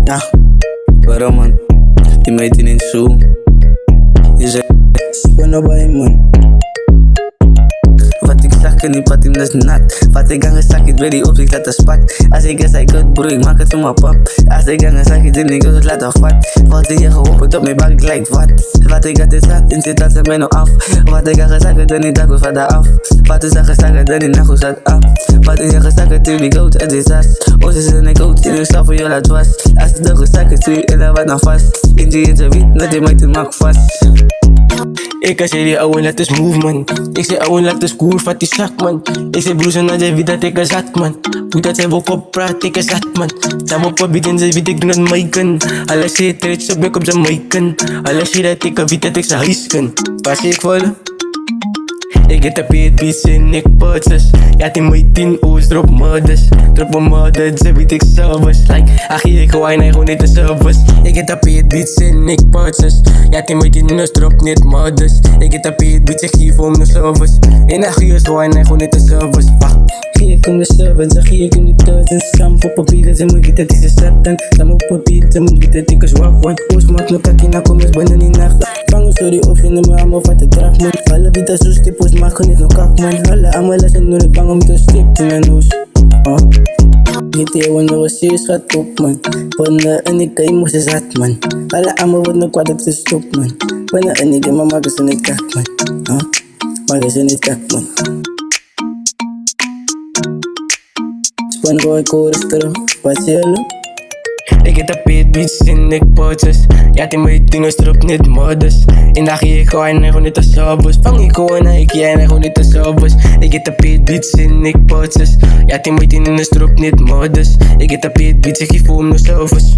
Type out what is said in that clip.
Ja, waarom man? Die meid in zo. Je zegt, spannend bij man. Wat ik zag kan niet patim, dat is nat. Wat ik aan gezakt, weet die opzicht, dat is spat. Als ik er zei, kut broer, ik maak het voor mijn pap. Als ik aan gezakt, dan ik het laat afvat. Wat ik je geholpen op mijn bak, ik lijkt wat. Wat ik had is zat, in zit dat ze mij nog af. Wat ik aan gezakt, dan niet goed van daar af. Wat is aan gezakt, dan niet goed zat af. Wat ik aan gezakt, toen ik goot, het is as. Ons is in ik goot, in de staf voor jou laat was. Als het dan gezakt is, stuur en dan wat nog vast. In die in zijn wiet, dat je mij te maak vast. Ik zei die ouwe laat eens move man. Ik zei ouwe laat eens cool, vat die zak man. Ik zei broers en jij weet dat ik er zat man. Hoe dat zij ook op praat, ik er zat man. Sam op wat bieden, zij weet ik doe het mij kan. Alles zit er iets op, ik op zijn mij kan. Alles zie dat ik weet dat ik zijn huis kan. Pas ik vallen? Ik heb de beats en ik potjes. Ja, die mij 10 o's drop modus. Drop een modus, ze weet ik service. Like, ach je gewoon en gewoon niet de service. Ik heb de beats en ik potjes. Ja, die mij 10 o's drop niet modus. Ik heb de beats, ik geef om de service. En ach je gewoon en gewoon niet de service. Wacht. Hier kom de servants, zag hier kom de thuis. Sam op papier, ze moet weten dat is satan. Sam op papier, ze moet weten dat ik is wak. Want oos maakt no kaki na kom eens binnen in nacht. Vangen sorry of je me allemaal wat te drag man. Alle weten zo stip, oos maken niet no kak man. Alle allemaal lessen nu ik bang om te stip in mijn noos. Niet eeuwen no was zeer schat op man. Wanneer en ik kan moest zat man. Alle allemaal wat no kwaad te stop man. Wanneer en ik maar maken ze niet kak man. Maken ze niet kak man. Span gooi chorus terug, wat zie je? Ik heb de beats en ik potjes. Ja, die mij 10 o's drop niet modus. En dan ga ik gewoon en gewoon niet de service. Vang ik gewoon en ik jij en gewoon niet de service. Ik heb de beats en ik potjes. Ja, die mij 10 o's drop niet modus. Ik heb de beats, ik geef om de service.